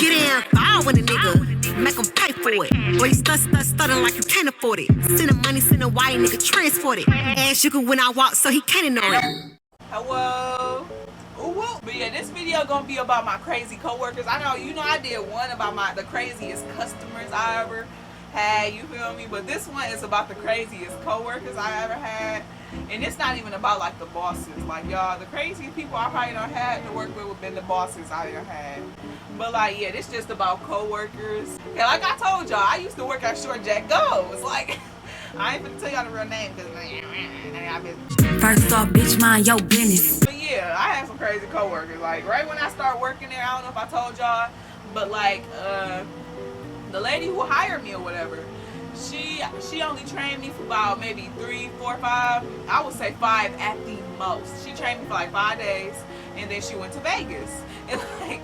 Get in, I when a nigga, make him pay for it. Or you stuttering like you can't afford it. Send him money, send a white nigga, transport it. Ass you can when I walk, so he can't ignore it. Hello. Ooh, but yeah, this video gonna be about my crazy coworkers. I know, I did one about the craziest customers I ever had, you feel me? But this one is about the craziest coworkers I ever had. And it's not even about like the bosses. Like, y'all, the craziest people I probably done had to work with would been the bosses I done had. But like, yeah, this just about coworkers. Yeah, like I told y'all, I used to work at Short Jack Goes. Like, I ain't gonna tell y'all the real name because I've been. First off, bitch, mind your business. But yeah, I had some crazy coworkers. Like, right when I started working there, I don't know if I told y'all, but like, the lady who hired me or whatever, she only trained me for about maybe 3, 4, 5. I would say 5 at the most. She trained me for like 5 days, and then she went to Vegas. And like,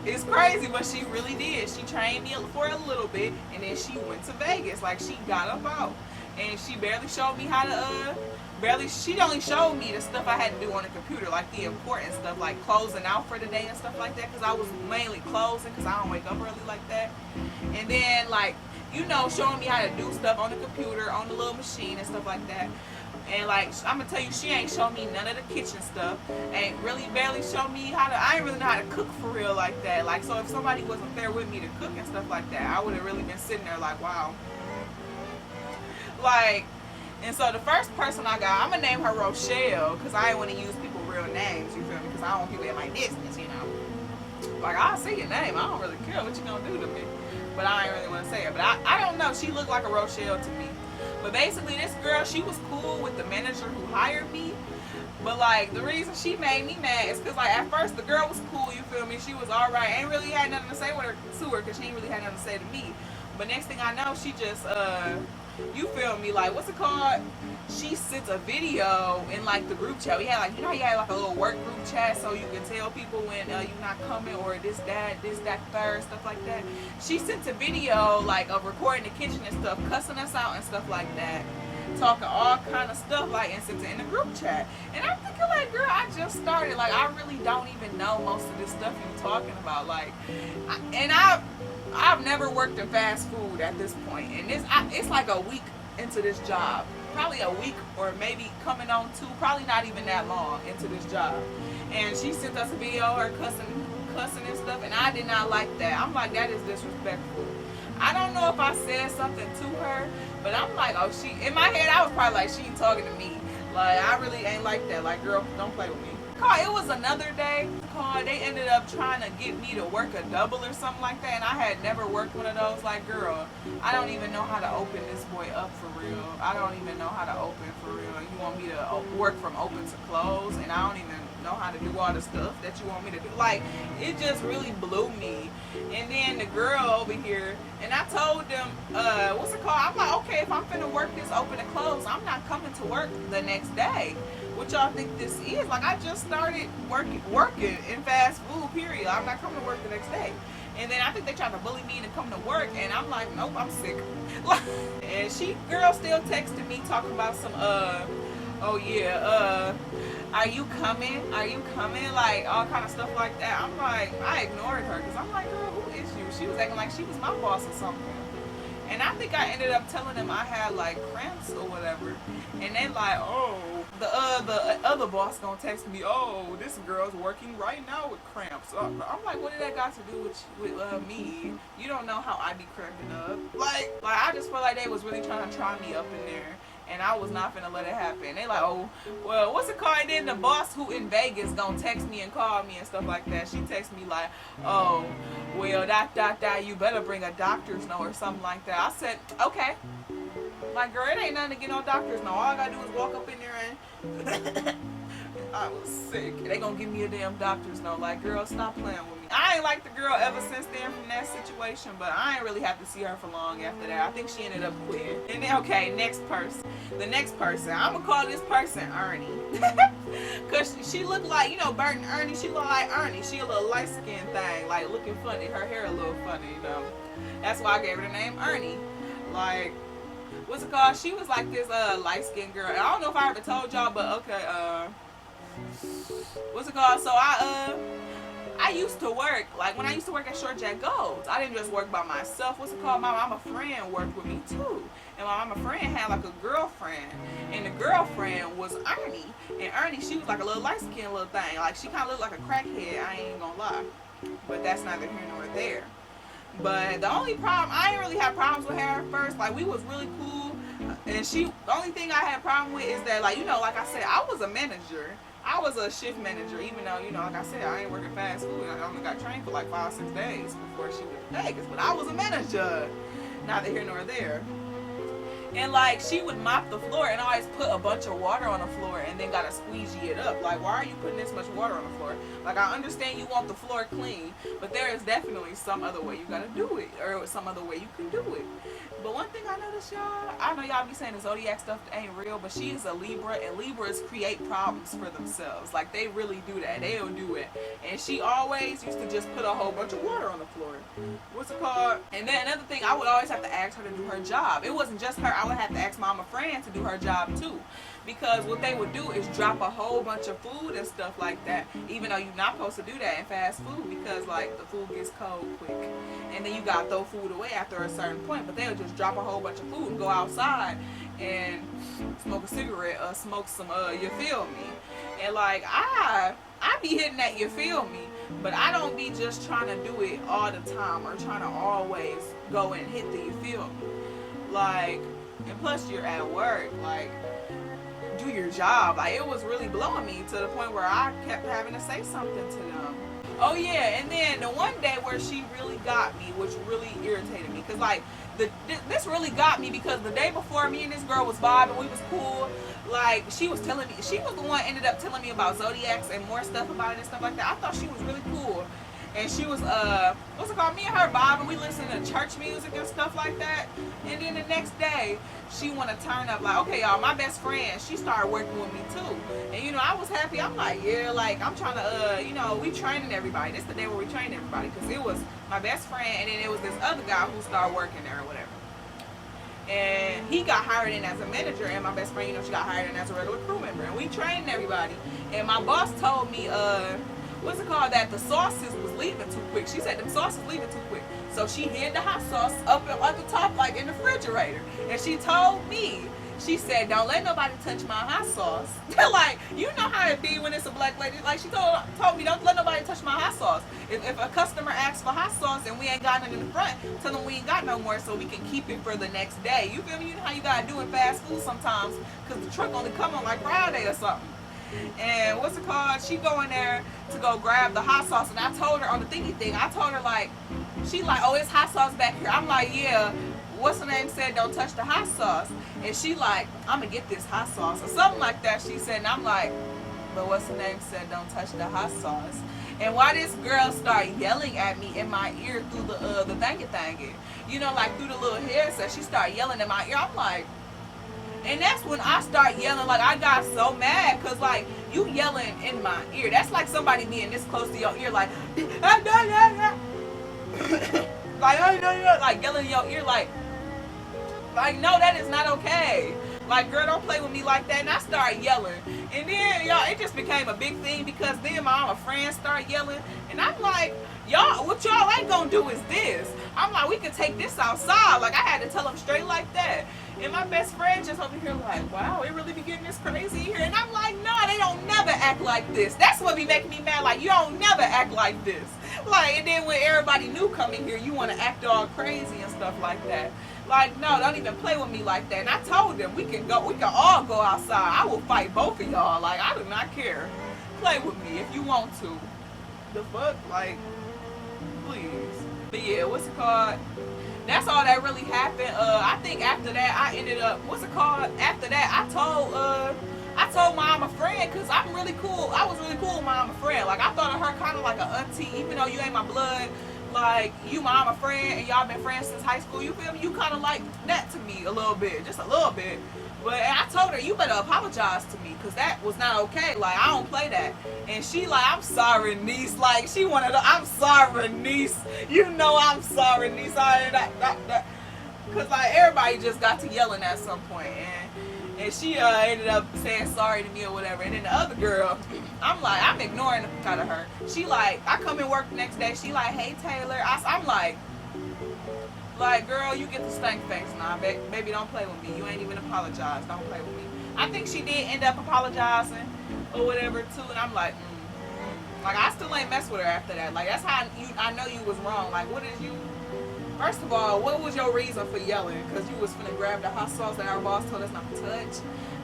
it's crazy, but she really did. She trained me for a little bit, and then she went to Vegas. Like, she got up out, and she barely showed me how to she only showed me the stuff I had to do on the computer, like the important stuff, like closing out for the day and stuff like that, because I was mainly closing because I don't wake up early like that. And then, like, showing me how to do stuff on the computer, on the little machine and stuff like that. And like, I'm gonna tell you, she ain't show me none of the kitchen stuff. Ain't really barely show me I ain't really know how to cook for real like that. Like, so if somebody wasn't there with me to cook and stuff like that, I would have really been sitting there like, wow. Like, and so the first person I got, I'm gonna name her Rochelle, because I ain't want to use people's real names, you feel me? Because I don't want people in my business, Like, I'll say your name, I don't really care what you gonna do to me. But I ain't really want to say it. But I don't know, she looked like a Rochelle to me. But basically, this girl, she was cool with the manager who hired me. But like, the reason she made me mad is because like, at first the girl was cool, you feel me? She was alright, ain't really had nothing to say to her, because she ain't really had nothing to say to me. But next thing I know, she just, you feel me, like, what's it called? She sent a video in like the group chat. We had like, how you had like a little work group chat so you can tell people when you're not coming, or this, that, third, stuff like that. She sent a video like of recording the kitchen and stuff, cussing us out and stuff like that, talking all kind of stuff, like, and sent it in the group chat. And I'm thinking like, girl, I just started. Like, I really don't even know most of this stuff you're talking about. Like, I've never worked in fast food at this point, and it's like a week into this job, probably a week or maybe coming on 2, probably not even that long into this job. And she sent us a video of her cussing and stuff, and I did not like that. I'm like, that is disrespectful. I don't know if I said something to her, but I'm like, oh, in my head I was probably like, she ain't talking to me. Like, I really ain't like that. Like, girl, don't play with me. It was another day. They ended up trying to get me to work a double or something like that, and I had never worked one of those. Like, girl, I don't even know how to open this boy up for real. I don't even know how to open for real. You want me to work from open to close, and I don't even know how to do all the stuff that you want me to do. Like, it just really blew me. And then the girl over here, and I told them, what's it called? I'm like, okay, if I'm finna work this open and close, I'm not coming to work the next day. What y'all think this is? Like, I just started working in fast food, period. I'm not coming to work the next day. And then I think they tried to bully me into coming to work, and I'm like, nope, I'm sick. And girl still texted me talking about some, oh yeah, are you coming? Are you coming? Like, all kind of stuff like that. I'm like, I ignored her, because I'm like, girl, who is you? She was acting like she was my boss or something. And I think I ended up telling them I had like cramps or whatever. And they like, oh, the other boss gonna text me, oh, this girl's working right now with cramps. So I'm like, what did that got to do with me? You don't know how I be cramping up. Like I just felt like they was really trying to try me up in there. And I was not finna let it happen. They like, oh, well, what's it called? And then the boss who in Vegas gonna text me and call me and stuff like that. She texted me like, oh, well, you better bring a doctor's note or something like that. I said, okay. Like, girl, it ain't nothing to get no doctor's note. All I gotta do is walk up in there and I was sick. They gonna give me a damn doctor's note. Like, girl, stop playing with me. I ain't like the girl ever since then from that situation, but I ain't really have to see her for long after that. I think she ended up quitting. And then, okay, next person. The next person. I'm gonna call this person Ernie. Cause she looked like, Bert and Ernie, she looked like Ernie. She a little light-skinned thing, like looking funny. Her hair a little funny, That's why I gave her the name Ernie. Like, what's it called? She was like this light-skinned girl. And I don't know if I ever told y'all, but okay, what's it called? So I used to work, like when I used to work at Short Jack Golds, I didn't just work by myself. What's it called? My mama friend worked with me too. And my mama friend had like a girlfriend. And the girlfriend was Ernie. And Ernie, she was like a little light-skinned little thing. Like she kind of looked like a crackhead, I ain't gonna lie. But that's neither here nor there. But the only problem, I didn't really have problems with her at first. Like we was really cool. And the only thing I had a problem with is that, like, you know, like I said, I was a manager. I was a shift manager, even though, you know, like I said, I ain't working fast food. I only got trained for like 5-6 days before she went to Vegas. But I was a manager. Neither here nor there. And like she would mop the floor and always put a bunch of water on the floor and then gotta squeegee it up. Like, why are you putting this much water on the floor? Like, I understand you want the floor clean, but there is definitely some other way you gotta do it, or some other way you can do it. But one thing I noticed, y'all, I know y'all be saying the zodiac stuff ain't real, but she is a Libra, and Libras create problems for themselves. Like, they really do that. They'll do it. And she always used to just put a whole bunch of water on the floor. What's it called? And then another thing, I would always have to ask her to do her job. It wasn't just her. I would have to ask mama friend to do her job too. Because what they would do is drop a whole bunch of food and stuff like that, even though you're not supposed to do that in fast food, because like the food gets cold quick and then you gotta throw food away after a certain point. But they would just drop a whole bunch of food and go outside and smoke a cigarette or smoke some you feel me. And like I be hitting that, you feel me, but I don't be just trying to do it all the time or trying to always go and hit the, you feel me. Like, and plus you're at work, like, do your job. Like, it was really blowing me to the point where I kept having to say something to them. Oh yeah, and then the one day where she really got me, which really irritated me, because like this really got me, because the day before, me and this girl was vibing, we was cool. Like, she was telling me, she was the one ended up telling me about zodiacs and more stuff about it and stuff like that. I thought she was really cool. And she was, what's it called? Me and her vibing, we listened to church music and stuff like that. And then the next day, she want to turn up, like, okay, y'all, my best friend, she started working with me too. And, you know, I was happy. I'm like, yeah, like, I'm trying to, you know, we training everybody. This is the day where we trained everybody, because it was my best friend, and then it was this other guy who started working there or whatever. And he got hired in as a manager, and my best friend, you know, she got hired in as a regular crew member. And we trained everybody. And my boss told me, what's it called, that the sauces was leaving too quick. She said them sauces leaving too quick. So she hid the hot sauce up at the top, like in the refrigerator. And she told me, she said, don't let nobody touch my hot sauce. Like, you know how it be when it's a black lady. Like, she told me, don't let nobody touch my hot sauce. If a customer asks for hot sauce and we ain't got it in the front, tell them we ain't got no more so we can keep it for the next day. You feel me? You know how you gotta do in fast food sometimes, because the truck only come on like Friday or something. And what's it called, she go in there to go grab the hot sauce, and I told her on the thingy thing, I told her, like, she like, oh, it's hot sauce back here. I'm like, yeah, what's her name said don't touch the hot sauce. And she like, I'm gonna get this hot sauce or something like that, she said. And I'm like, but what's her name said don't touch the hot sauce. And why this girl start yelling at me in my ear through the thingy, you know, like through the little headset, she started yelling in my ear. I'm like, and that's when I start yelling. Like, I got so mad, because like, you yelling in my ear, that's like somebody being this close to your ear, like like yelling in your ear, like no, that is not okay. Like, girl, don't play with me like that. And I started yelling, and then y'all, it just became a big thing, because then my friends started yelling, and I'm like, y'all, what y'all ain't gonna do is this. I'm like, we can take this outside. Like, I had to tell them straight like that. And my best friend just over here like, wow, it really be getting this crazy here. And I'm like, no, they don't never act like this. That's what be making me mad. Like, you don't never act like this. Like, and then when everybody new coming here, you want to act all crazy and stuff like that. Like, no, don't even play with me like that. And I told them, we can all go outside. I will fight both of y'all. Like, I do not care. Play with me if you want to. The fuck? Like, please. But yeah, what's it called? That's all that really happened. I think after that, I ended up, what's it called? After that, I told my friend, because I'm really cool. I was really cool with my friend. Like, I thought of her kind of like an auntie, even though you ain't my blood. Like, you my friend, and y'all been friends since high school. You feel me? You kind of like that to me a little bit, just a little bit. But I told her, you better apologize to me, because that was not okay. Like, I don't play that. And she like, I'm sorry, niece. Like, she wanted to, I'm sorry, niece. You know I'm sorry, niece. Because, like, everybody just got to yelling at some point. And she ended up saying sorry to me or whatever. And then the other girl, I'm ignoring the fuck out of her. She like, I come and work the next day. She like, hey Taylor. I'm like, girl, you get the stank face now. Baby, don't play with me. You ain't even apologized. Don't play with me. I think she did end up apologizing or whatever too. And I'm like, like I still ain't mess with her after that. Like that's how I know you was wrong. Like what is you? First of all, what was your reason for yelling? Because you was finna grab the hot sauce that our boss told us not to touch.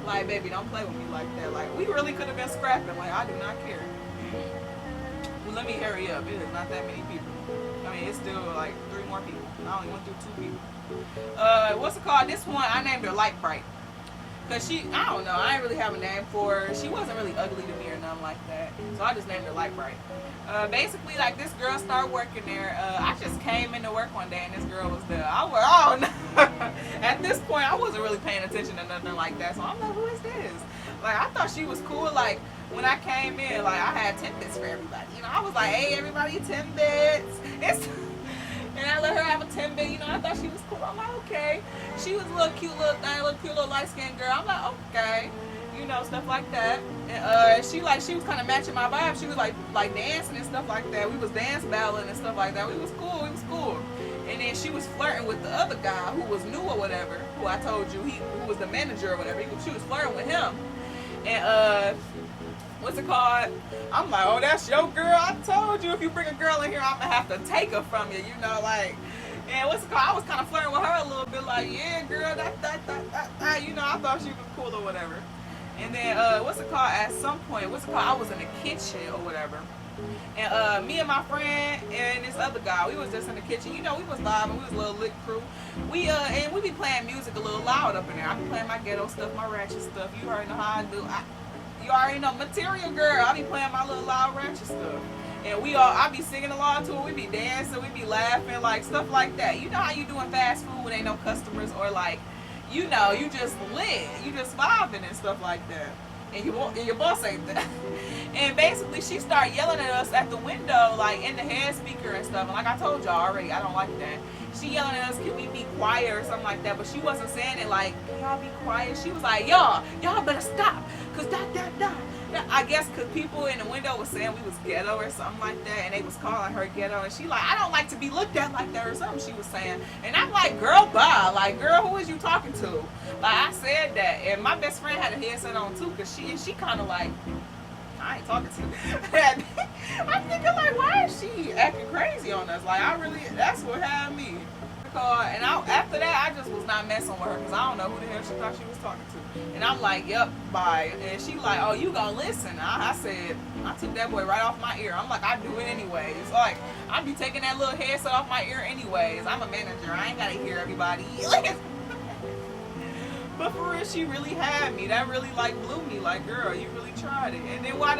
Like, baby, don't play with me like that. Like, we really could have been scrapping. Like, I do not care. Well, let me hurry up. It is not that many people. I mean, it's still like 3 more people. I only went through 2 people. What's it called? This one, I named her Light Bright. Because I don't know, I didn't really have a name for her. She wasn't really ugly to me or nothing like that. So I just named her Light Bright. Basically, like, this girl started working there. I just came into work one day and this girl was there. I was, oh no. At this point, I wasn't really paying attention to nothing like that. So I'm like, who is this? Like, I thought she was cool. Like, when I came in, like, I had 10 bits for everybody. You know, I was like, hey, everybody, 10 bits. And I let her have a 10 bit, you know, I thought she was cool. I'm like, okay. She was a little cute little thing, a little cute little light-skinned girl. I'm like, okay. You know, stuff like that. And she was kind of matching my vibe. She was like dancing and stuff like that. We was dance battling and stuff like that. We was cool. And then she was flirting with the other guy who was new or whatever, who I told you, who was the manager or whatever. She was flirting with him. And what's it called? I'm like, oh, that's your girl. I told you if you bring a girl in here, I'm gonna have to take her from you, you know, like. And what's it called? I was kind of flirting with her a little bit, like, yeah, girl, that, you know, I thought she was cool or whatever. And then, what's it called? At some point, I was in the kitchen or whatever. And me and my friend and this other guy, we was just in the kitchen. You know, we was live and we was a little lit crew. And we be playing music a little loud up in there. I be playing my ghetto stuff, my ratchet stuff. You already know how I do. You already know, material girl. I be playing my little loud ratchet stuff. And I be singing along to it. We be dancing, we be laughing, like stuff like that. You know how you doing fast food when ain't no customers or like, you know, you just lit, you just vibing and stuff like that. And your boss ain't there. And basically she started yelling at us at the window, like in the head speaker and stuff. And like I told y'all already, I don't like that. She yelling at us, can we be quiet or something like that. But she wasn't saying it like, can y'all be quiet? She was like, y'all better stop. Cause I guess because people in the window was saying we was ghetto or something like that, and they was calling her ghetto, and she like, I don't like to be looked at like that or something she was saying. And I'm like, girl, bye. Like, girl, who is you talking to? Like, I said that, and my best friend had a headset on too, because she kind of like, I ain't talking to her. I'm thinking like, why is she acting crazy on us? Like, that's what had me. And after that, I just was not messing with her because I don't know who the hell she thought she was talking to. And I'm like, yep, bye. And she like, oh, you gonna listen? I said, I took that boy right off my ear. I'm like, I do it anyways. Like, I be taking that little headset off my ear anyways. I'm a manager. I ain't gotta hear everybody. But for real, she really had me. That really like blew me. Like, girl, you really tried it. And then why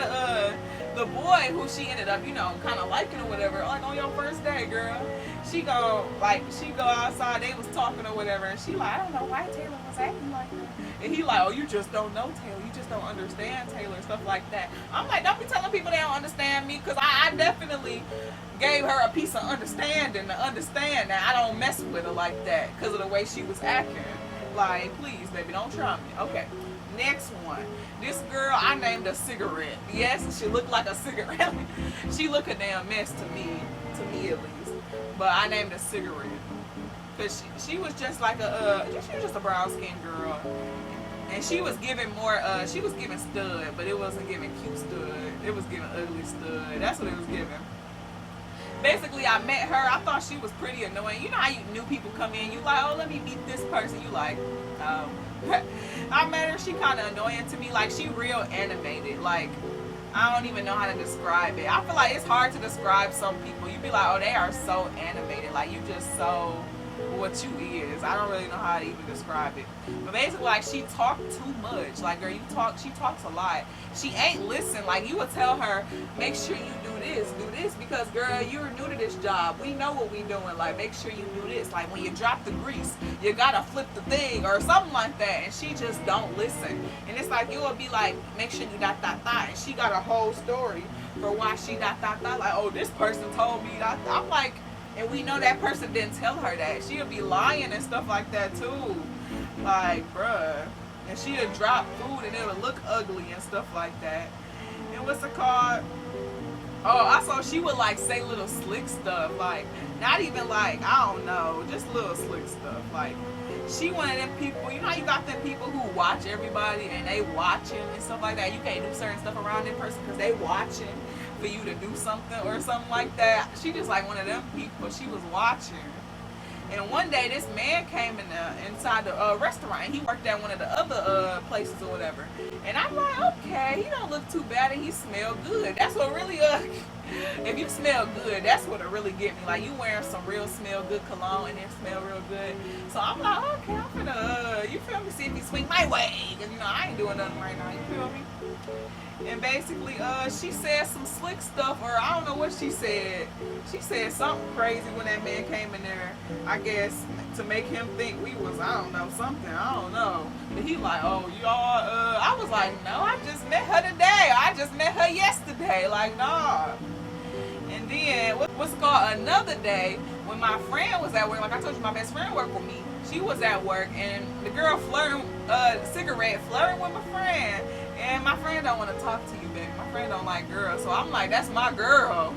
the boy who she ended up, you know, kind of liking or whatever, like on your first day, girl, she go outside, they was talking or whatever, and she like, I don't know why Taylor was acting like that. And he like, oh, you just don't know Taylor, you just don't understand Taylor, stuff like that. I'm like, don't be telling people they don't understand me, because I definitely gave her a piece of understanding to understand that I don't mess with her like that because of the way she was acting. Like, please, baby, don't try me. Okay, next one. This girl, I named her Cigarette. Yes, she looked like a cigarette. She looked a damn mess to me at least. But I named her Cigarette. Because she was just like she was just a brown-skinned girl. And she was giving she was giving stud, but it wasn't giving cute stud. It was giving ugly stud. That's what it was giving. Basically, I met her. I thought she was pretty annoying. You know how new people come in, you like, oh, let me meet this person. You like, I met her. She kind of annoying to me. Like, she real animated. Like, I don't even know how to describe it. I feel like it's hard to describe some people. You be like, oh, they are so animated. Like, you just so what you is. I don't really know how to even describe it. But basically, like, she talked too much. Like, girl, she talks a lot. She ain't listen. Like, you would tell her, make sure you do this, because, girl, you're new to this job. We know what we doing. Like, make sure you do this. Like, when you drop the grease, you gotta flip the thing or something like that. And she just don't listen. And it's like, you would be like, make sure you ... And she got a whole story for why she ... Like, oh, this person told me that. I'm like, and we know that person didn't tell her that. She'll be lying and stuff like that too. Like, bruh. And she'd drop food and it would look ugly and stuff like that. And what's it called? Oh, also she would like say little slick stuff, like not even like, I don't know, just little slick stuff. Like she one of them people, you know how you got them people who watch everybody and they watching and stuff like that. You can't do certain stuff around that person because they watching for you to do something or something like that. She just like one of them people. She was watching. And one day this man came inside the restaurant and he worked at one of the other places or whatever. And I'm like, okay, he don't look too bad and he smell good. That's what really if you smell good, that's what'll really get me. Like you wearing some real smell good cologne and it smell real good. So I'm like, okay, I'm gonna you feel me, see if he swing my way. Cause you know I ain't doing nothing right now, you feel me? And basically, she said some slick stuff, or I don't know what she said. She said something crazy when that man came in there, I guess, to make him think we was, I don't know, something, I don't know. But he like, oh, y'all, I was like, no, I just met her today. I just met her yesterday. Like, nah. And then, what's it called, another day, when my friend was at work, like I told you, my best friend worked with me. She was at work, and the girl flirting with my friend. And my friend don't want to talk to you, baby. My friend don't like girls. So I'm like, that's my girl.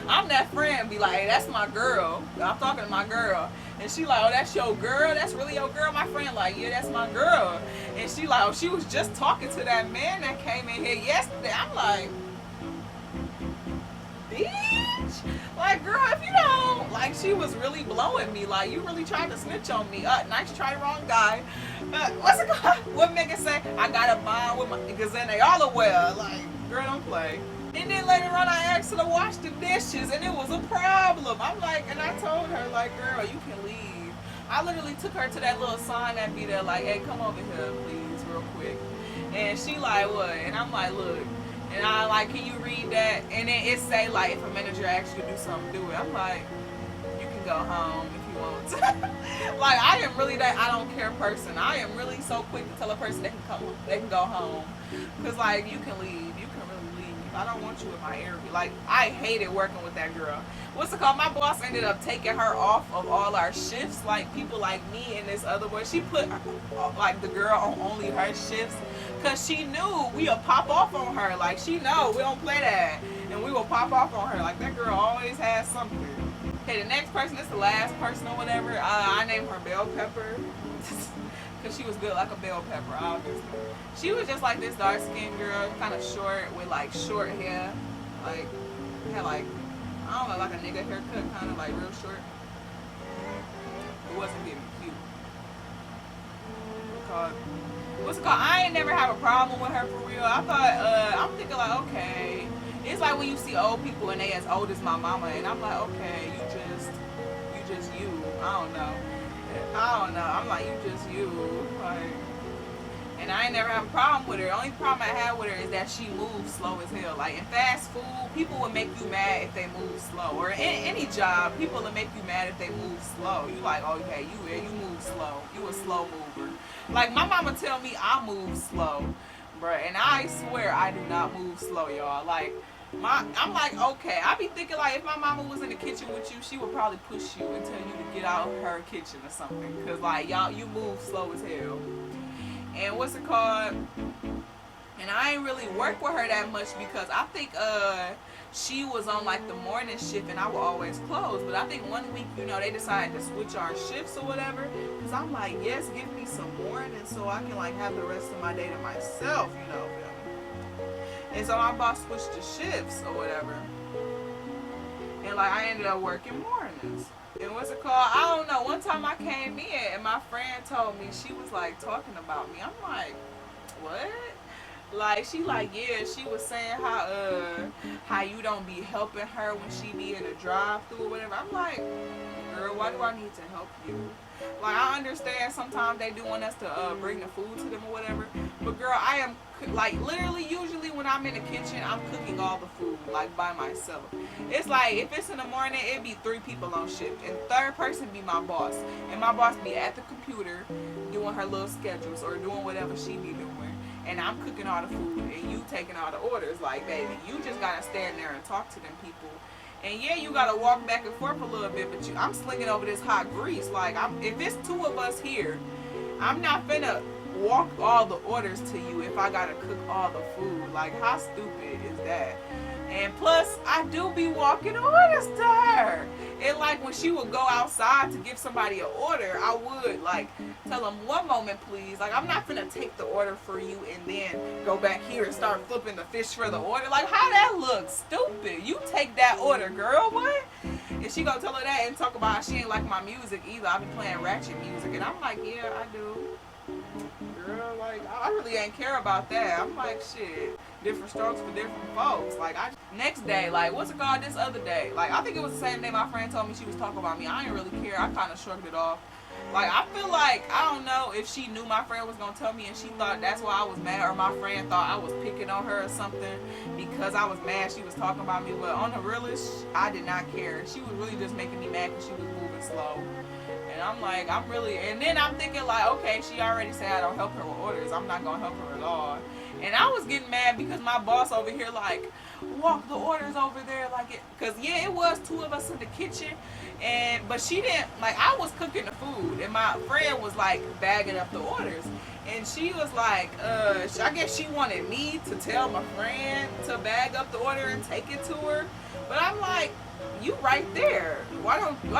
I'm that friend. Be like, hey, that's my girl. I'm talking to my girl. And she like, oh, that's your girl? That's really your girl? My friend like, yeah, that's my girl. And she like, oh, she was just talking to that man that came in here yesterday. I'm like, bitch. Like, girl, if you don't, like, she was really blowing me. Like, you really trying to snitch on me. Nice try, wrong guy. What's it called? What Megan say? I got a bond with my niggas and they all aware. Like, girl, don't play. And then later on, I asked her to wash the dishes, and it was a problem. I'm like, and I told her, like, girl, you can leave. I literally took her to that little sign that be there, like, hey, come over here, please, real quick. And she like, what? And I'm like, look. And I like, can you read that? And then it say, like, if a manager asks you to do something, do it. I'm like, you can go home if you want to. Like, I am really that I don't care person. I am really so quick to tell a person they can go home. Because, like, you can leave. You can really leave. I don't want you in my area. Like, I hated working with that girl. What's it called? My boss ended up taking her off of all our shifts. Like, people like me and this other boy. She put, like, the girl on only her shifts. Because she knew we would pop off on her. Like, she know we don't play that. And we will pop off on her. Like, that girl always has something. Okay, the next person, this is the last person or whatever. I named her Bell Pepper. Because she was built like a bell pepper, obviously. She was just like this dark-skinned girl, kind of short, with, like, short hair. Like, had, like, I don't know, like a nigga haircut, kind of, like, real short. It wasn't getting cute. What's it called? I ain't never have a problem with her for real. I thought, I'm thinking like, okay. It's like when you see old people and they as old as my mama, and I'm like, okay, you just you. I don't know. I'm like, you just you. Like, and I ain't never have a problem with her. The only problem I have with her is that she moves slow as hell. Like in fast food, people will make you mad if they move slow. Or in any job, people will make you mad if they move slow. You like, okay, you move slow. You a slow mover. Like my mama tell me I move slow, bruh, and I swear I do not move slow, y'all. Like I'm like, okay, I be thinking like if my mama was in the kitchen with you, she would probably push you and tell you to get out of her kitchen or something, cause like y'all, you move slow as hell. And what's it called? And I ain't really work with her that much because I think she was on like the morning shift and I would always close. But I think one week, you know, they decided to switch our shifts or whatever. Cause I'm like, yes, give me some morning so I can like have the rest of my day to myself, you know. And so my boss switched the shifts or whatever. And like I ended up working mornings. And what's it called? I don't know. One time I came in and my friend told me, she was like talking about me. I'm like, what? Like she like, yeah, she was saying how you don't be helping her when she be in a drive-thru or whatever. I'm like, girl, why do I need to help you? Like I understand sometimes they do want us to bring the food to them or whatever, but girl, I am like literally usually when I'm in the kitchen, I'm cooking all the food like by myself. It's like if it's in the morning, it'd be 3 people on shift, and third person be my boss, and my boss be at the computer doing her little schedules or doing whatever she be doing. And I'm cooking all the food and you taking all the orders. Like, baby, you just gotta stand there and talk to them people. And yeah, you gotta walk back and forth a little bit, but I'm slinging over this hot grease. Like, if it's 2 of us here, I'm not finna walk all the orders to you if I gotta cook all the food? Like, how stupid is that? And plus, I do be walking orders to her. And like when she would go outside to give somebody an order, I would like tell them, one moment please. Like, I'm not gonna take the order for you and then go back here and start flipping the fish for the order. Like, how that looks stupid. You take that order, girl, what? And she gonna tell her that and talk about how she ain't like my music either. I be playing ratchet music. And I'm like, yeah, I do. Girl, like, I really ain't care about that. I'm like, shit, different strokes for different folks. Like, next day, like, what's it called this other day? Like, I think it was the same day my friend told me she was talking about me. I didn't really care. I kind of shrugged it off. Like, I feel like, I don't know if she knew my friend was going to tell me and she thought that's why I was mad, or my friend thought I was picking on her or something because I was mad she was talking about me. But on the realest, I did not care. She was really just making me mad because she was moving slow. And I'm like, I'm really, and then I'm thinking like, okay, she already said I don't help her with orders. I'm not going to help her at all. And I was getting mad because my boss over here like, walk the orders over there like it, because yeah, it was two of us in the kitchen, but she didn't, like, I was cooking the food and my friend was like bagging up the orders. And she was like, I guess she wanted me to tell my friend to bag up the order and take it to her. But I'm like, you right there. Why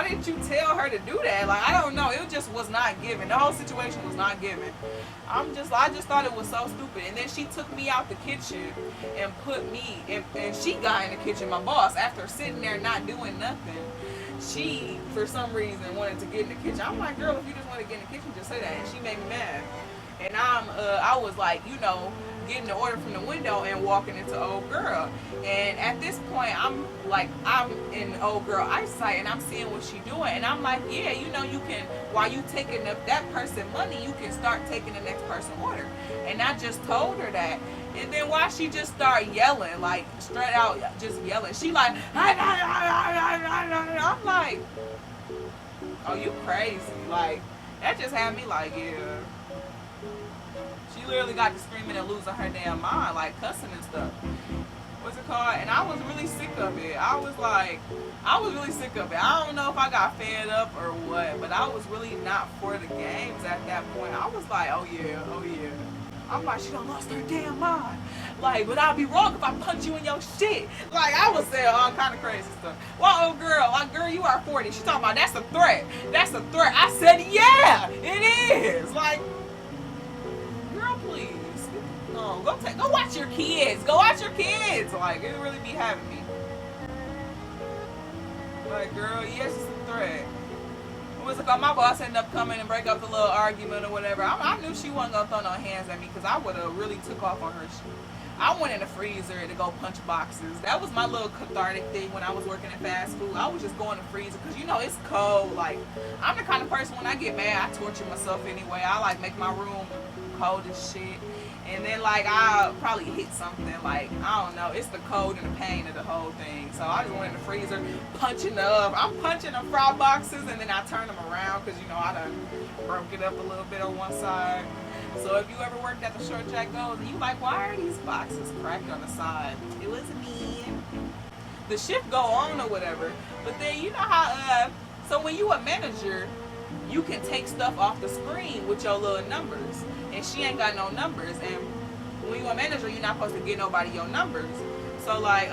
didn't you tell her to do that? Like, I don't know. It just was not given. The whole situation was not given. I just thought it was so stupid. And then she took me out the kitchen and put me, and she got in the kitchen, my boss, after sitting there not doing nothing. She, for some reason, wanted to get in the kitchen. I'm like, girl, if you just want to get in the kitchen, just say that. And she made me mad. And I was like, you know, getting the order from the window and walking into old girl. And at this point, I'm in old girl eyesight and I'm seeing what she doing. And I'm like, yeah, you know, you can, while you taking that person money, you can start taking the next person order. And I just told her that. And then why she just start yelling, like straight out just yelling. She like, I'm like, oh, you crazy. Like, that just had me like, yeah. She literally got to screaming and losing her damn mind, like cussing and stuff. What's it called? And I was really sick of it. I was really sick of it. I don't know if I got fed up or what, but I was really not for the games at that point. I was like, oh yeah. I'm like, she done lost her damn mind. Like, but I'll be wrong if I punch you in your shit. Like, I was saying all kind of crazy stuff. Well, old girl, like, girl, you are 40. She talking about, that's a threat. That's a threat. I said, yeah, it is. Like, girl, please. No, go watch your kids. Go watch your kids. Like, it really be having me. Like, girl, yes, it's a threat. What's it called? My boss ended up coming and break up the little argument or whatever. I knew she wasn't gonna throw no hands at me because I would have really took off on her shit. I went in the freezer to go punch boxes. That was my little cathartic thing when I was working in fast food. I was just going to the freezer because, you know, it's cold. Like, I'm the kind of person, when I get mad, I torture myself anyway. I like make my room cold as shit. And then, like, I'll probably hit something, like, I don't know. It's the cold and the pain of the whole thing. So I just went in the freezer, punching up. I'm punching the fry boxes, and then I turn them around because, you know, I done broke it up a little bit on one side. So if you ever worked at the Short Jack Goes, and you like, why are these boxes cracked on the side? It was me. The shift go on or whatever. But then, you know how, so when you a manager, you can take stuff off the screen with your little numbers. And she ain't got no numbers. And when you a manager, you're not supposed to get nobody your numbers. So like,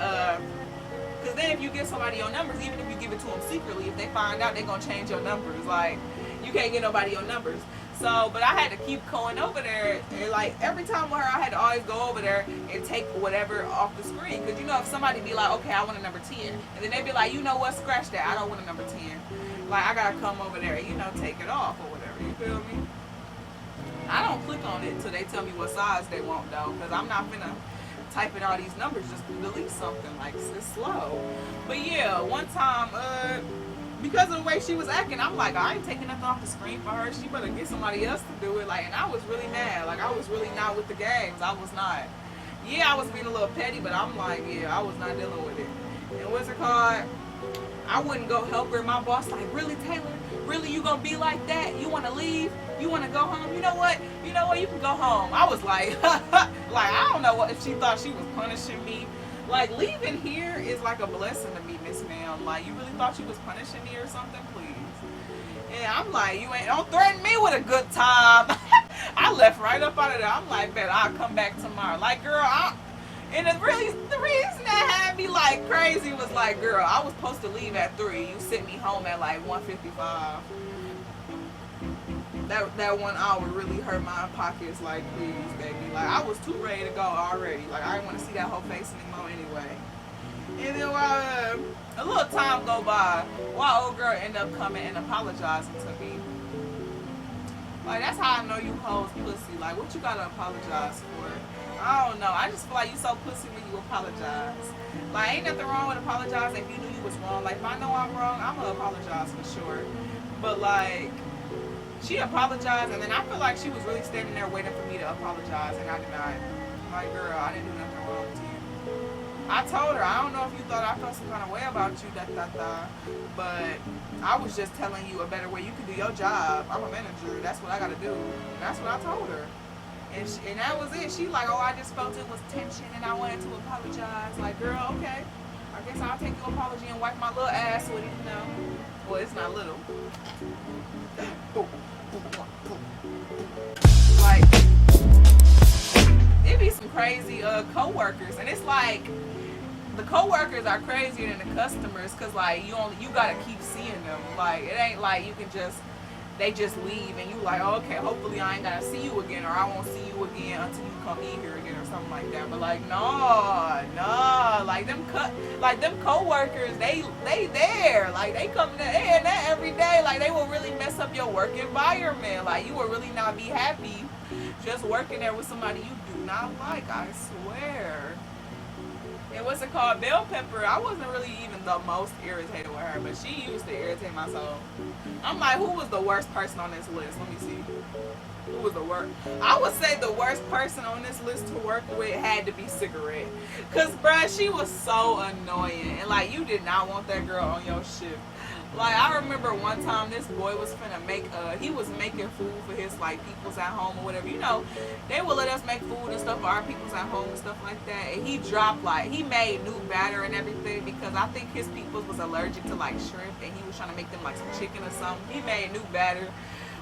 because then if you give somebody your numbers, even if you give it to them secretly, if they find out, they're going to change your numbers. Like, you can't get nobody your numbers. So, but I had to keep going over there. And like, every time with her, I had to always go over there and take whatever off the screen. Because, you know, if somebody be like, okay, I want a number 10. And then they be like, you know what, scratch that. I don't want a number 10. Like, I got to come over there and, you know, take it off or whatever. You feel me? I don't click on it until they tell me what size they want, though, because I'm not finna type in all these numbers just to delete something. Like, it's slow. But yeah, one time, because of the way she was acting, I'm like, I ain't taking nothing off the screen for her. She better get somebody else to do it. Like, and I was really mad. Like, I was really not with the games. I was not. Yeah, I was being a little petty, but I'm like, yeah, I was not dealing with it. And what's it called? I wouldn't go help her. My boss like, really, Taylor? Really, you gonna be like that? You wanna leave? You wanna go home? You know what? You can go home. I was like, I don't know what if she thought she was punishing me. Like, leaving here is like a blessing to me, Miss Ma'am. Like, you really thought she was punishing me or something? Please. And I'm like, don't threaten me with a good time. I left right up out of there. I'm like, bet I'll come back tomorrow. Like, girl, and the reason that had me like crazy was like, girl, I was supposed to leave at 3. You sent me home at like 1:55. That 1 hour really hurt my pockets. Like, please, baby. Like, I was too ready to go already. Like, I didn't want to see that whole face anymore anyway. And then while a little time go by, while old girl end up coming and apologizing to me. Like, that's how I know you hoes pussy. Like, what you gotta apologize for? I don't know. I just feel like you so pussy when you apologize. Like, ain't nothing wrong with apologizing if you knew you was wrong. Like, if I know I'm wrong, I'm gonna apologize for sure. But like, she apologized, and then I feel like she was really standing there waiting for me to apologize, and I did not. Like, girl, I didn't do nothing wrong to you. I told her, I don't know if you thought I felt some kind of way about you, but I was just telling you a better way you could do your job. I'm a manager. That's what I got to do. And that's what I told her. And that was it. She like, oh, I just felt it was tension, and I wanted to apologize. Like, girl, okay. I guess I'll take your apology and wipe my little ass with it, you know. Well, it's not little. Like, it be some crazy coworkers, and it's like the coworkers are crazier than the customers, cause like you gotta keep seeing them. Like, it ain't like you can just they just leave and you like, oh, okay, hopefully I ain't gotta see you again, or I won't see you again until you come in here again or something like that. But like, no, like them coworkers, they there, like they come in there every day. Like, they will really mess up your work environment. Like, you will really not be happy just working there with somebody you do not like, I swear. And what's it called? Bell Pepper, I wasn't really even the most irritated with her, but she used to irritate my soul. I'm like, who was the worst person on this list? Let me see. Who was the worst? I would say the worst person on this list to work with had to be Cigarette. Because, bruh, she was so annoying. And, like, you did not want that girl on your shift. Like, I remember one time this boy was finna make, he was making food for his, like, peoples at home or whatever. You know, they would let us make food and stuff for our peoples at home and stuff like that. And he dropped, like, he made new batter and everything because I think his peoples was allergic to, like, shrimp. And he was trying to make them, like, some chicken or something. He made new batter.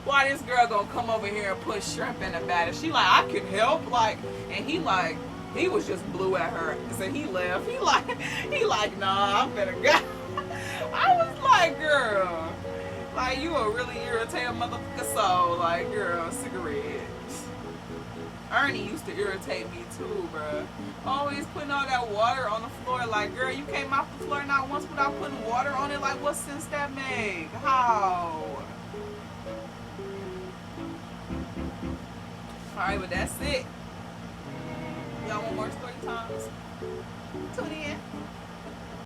Why this girl gonna come over here and put shrimp in the batter? She like, I can help. Like, and he was just blue at her. So he left. He like, nah, I'm finna go. I was like, girl, like, you a really irritating motherfucker soul. Like, girl, Cigarette. Ernie used to irritate me too, bruh. Always putting all that water on the floor. Like, girl, you came off the floor not once without putting water on it. Like, what sense that make? How? Alright, but that's it. Y'all want more story times? Tune in.